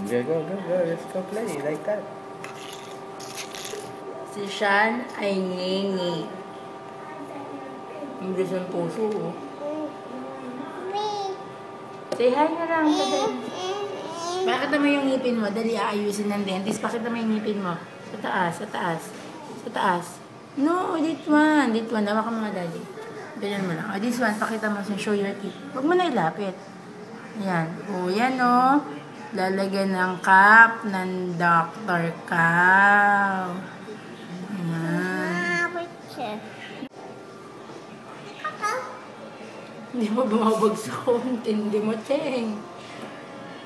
Go, go, go, go. Let's go play like that. Si Sean ay ngingi. Ang bilis ng puso, oh. Say hi na lang. Pakita mo yung ngipin mo. Dali, aayusin ng dentist. Pakita mo yung ngipin mo. Sa taas, sa taas. Sa taas. No, this one. This one. Dawa ka mga daddy. Ganyan mo lang. Oh, this one, pakita mo sa show your teeth. Huwag mo na ilapit. Ayan. O, yan o. Lalagyan ng cup ng Dr. Cow. Ayan. Hindi mo bumabagsak ko. Hindi mo, Cheng.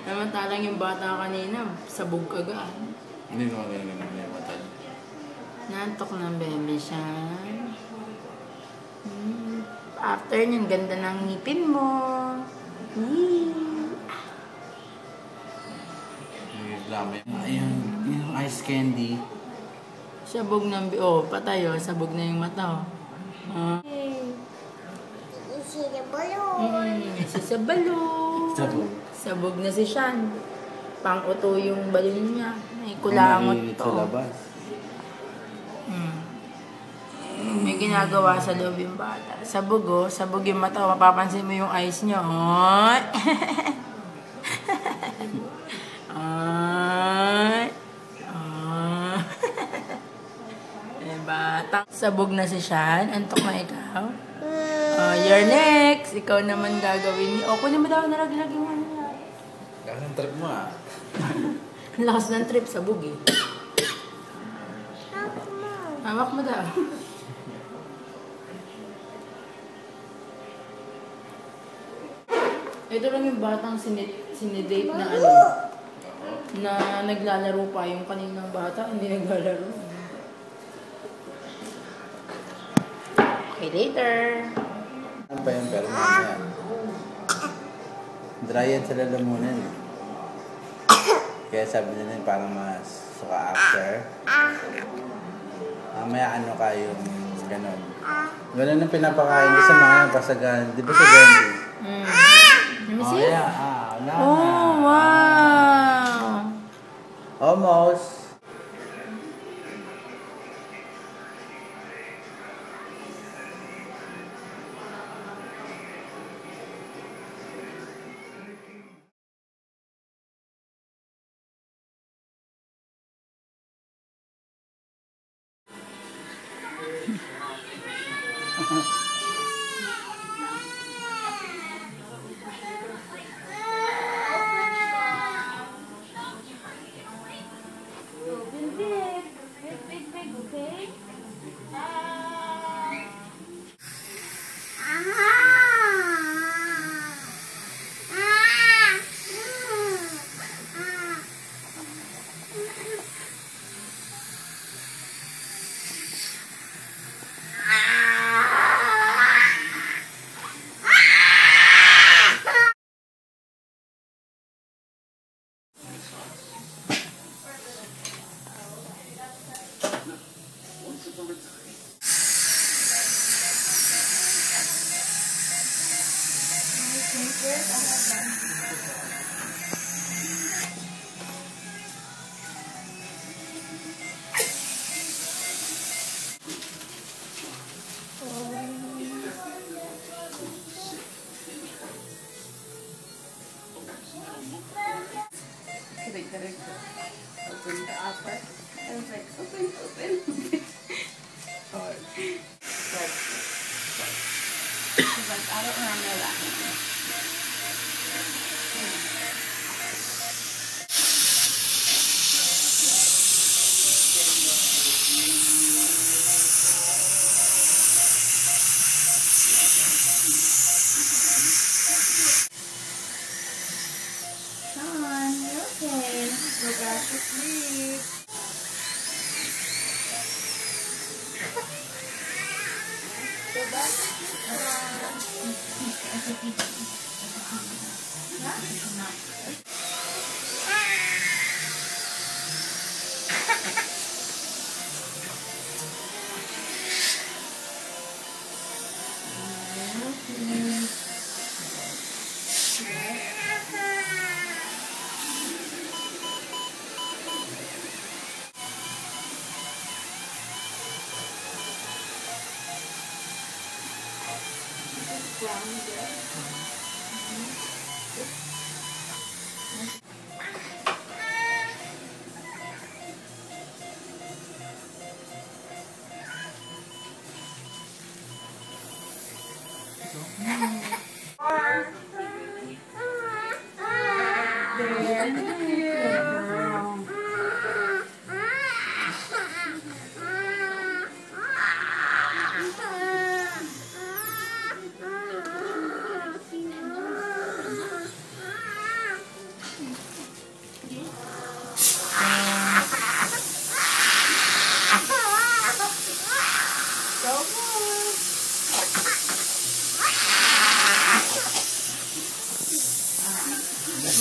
Namantalang yung bata kanina, sabog agad. Hindi mo ganyan matay. Nantok ng bebe siya. After yung ganda ng ngipin mo. Yung ice candy. Sabog ng... Oh, patay oh. Sabog na yung mata oh. Isi sa balon. Isi sa balon. Sabog. Sabog na si Sean. Pang-uto yung balon niya. May kulangot to. Sa labas. May ginagawa sa loob yung bata. Sabog oh. Sabog yung mata. Mapapansin mo yung eyes niya. Oh. Batang sabog na si Sean. Antok na ikaw. Oh, you're next. Ikaw naman gagawin niyo. O, kunin mo daw nalaglag yung ano niya. Lakas ng trip mo ah. Ang lakas ng trip, sabog eh. Hawak mo daw. Ito lang yung batang sinidate na ano. Na naglalaro pa yung kaninang bata. Hindi naglalaro. Okay, later. Ano pa yung pero niya? Dry yan sa lalamunan. Kaya sabi nila parang mas suka after. Mamaya ano ka yung ganon. Ganon ang pinapakain ko sa mga pasagan. Di ba sa ganti? Let me see. Oh, yeah. Wala na. Oh, wow. Almost. Open the upper. I was like, open. But I don't remember that. Sean, you're okay. Go back to sleep. Go back to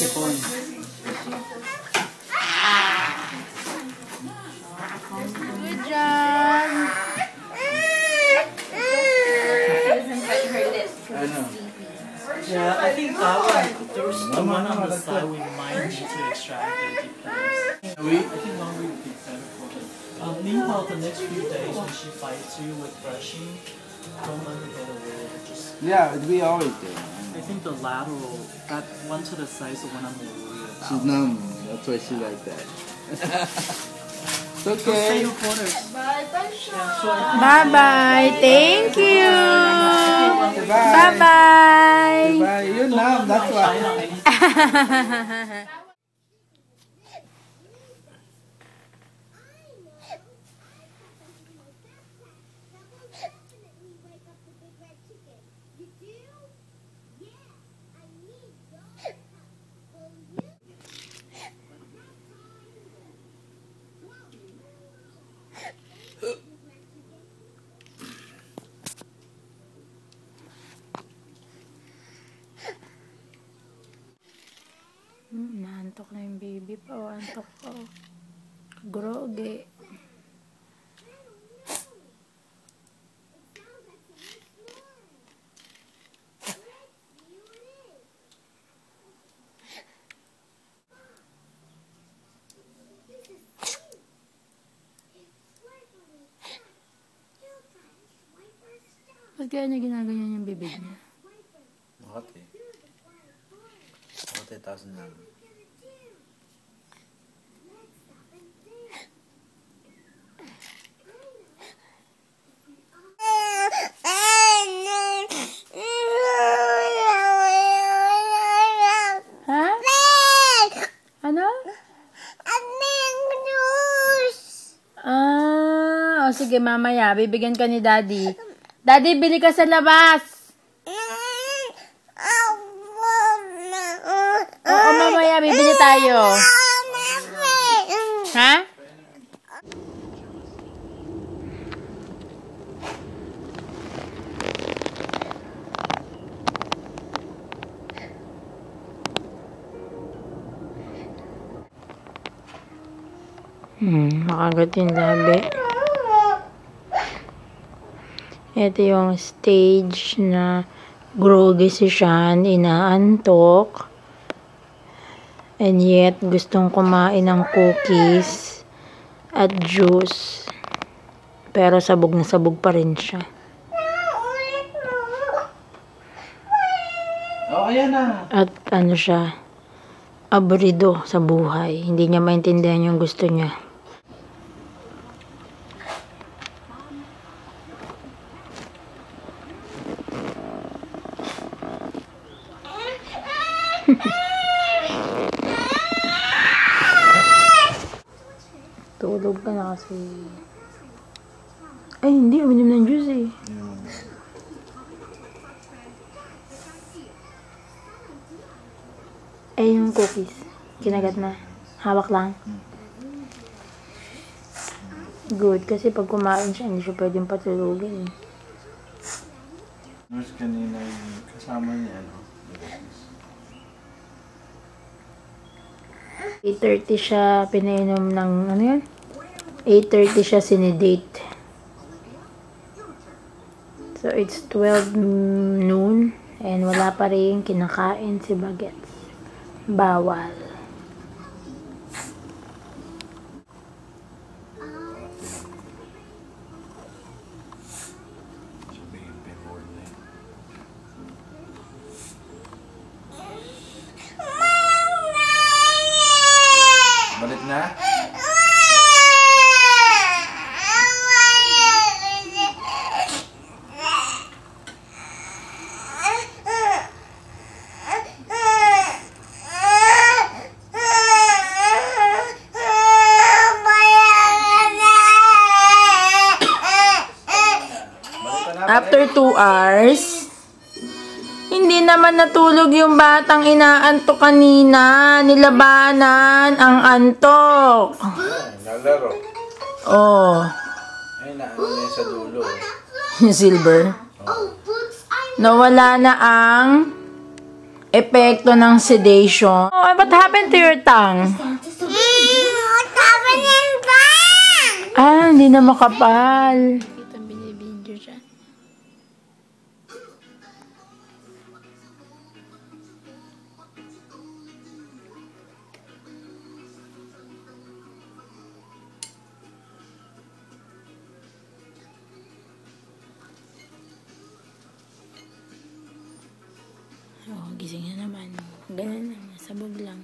Sipon. Good job! Ano? Yeah, I think that one, there's the one on the side we might need to extract it because We? I think longer would be better for it. Meanwhile, the next few days when she fights you with brushing, don't let her get away. Just, Yeah, we always do. I think the lateral, that one to the side is the one I'm more worried about. She's numb. That's why she like that. It's So stay okay. your quarters. Yeah, so I think Bye-bye! Thank you! Goodbye. Bye-bye! Goodbye. You're numb. That's why. China, anything. Naantok na yung baby pa. Oh, antok pa. Oh. Groge. Ba't kaya niya ginaganyan yung bibig niya? Makati. Makati, 1,000 lang. Ha? Ano? O sige, mamaya. Bibigyan ka ni Daddy. Daddy, bili ka sa labas. Oo, mamaya. Bibili tayo. Ha? Makagat yung labi. Ito yung stage na groggy si Sean, inaantok. And yet, gustong kumain ng cookies at juice. Pero sabog na sabog pa rin siya. Oh, ayan na. At ano siya, abrido sa buhay. Hindi niya maintindihan yung gusto niya. Tulog ka na kasi. Ay, hindi. Uminom ng juice eh. Eh, yung cookies. Kinagat na. Hawak lang. Good. Kasi pag kumain siya, hindi siya pwedeng patulugin. Nurse kanina yung kasama niya, ano? 8:30 siya pinainom ng, ano yun? 8:30 siya sinidate. So, it's 12 noon. And wala pa rin kinakain si Bagets. Bawal. Na? After 2 hours, hindi naman natulog yung batang inaantok kanina. Nilabanan ang antok. Nalaro. Oh, Ay, naano na yun sa dulo. yung silver. Nawala na ang epekto ng sedation. Oh, what happened to your tongue? Ah, hindi na makapal. Kita binibidyo siya. Oh, gising na naman. Ganun lang, sabog lang.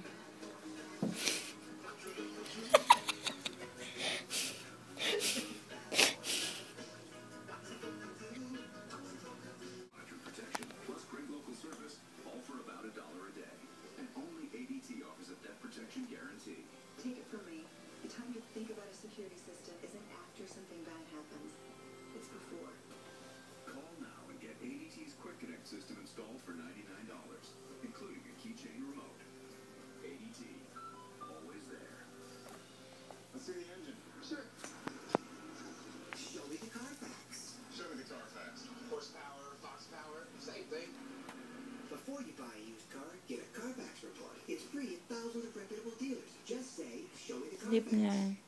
Take it from me. The time you think about a security system isn't after something bad happens. It's before. Call now and get ADT's Quick Connect system installed for $99, including a keychain remote. ADT, always there. Let's see the engine. Sure. Show me the Carfax. Show me the Carfax. Horsepower, box power, same thing. Before you buy a used car, get a Carfax report. It's free at thousands of reputable dealers. Just say, show me the Lip Carfax. na.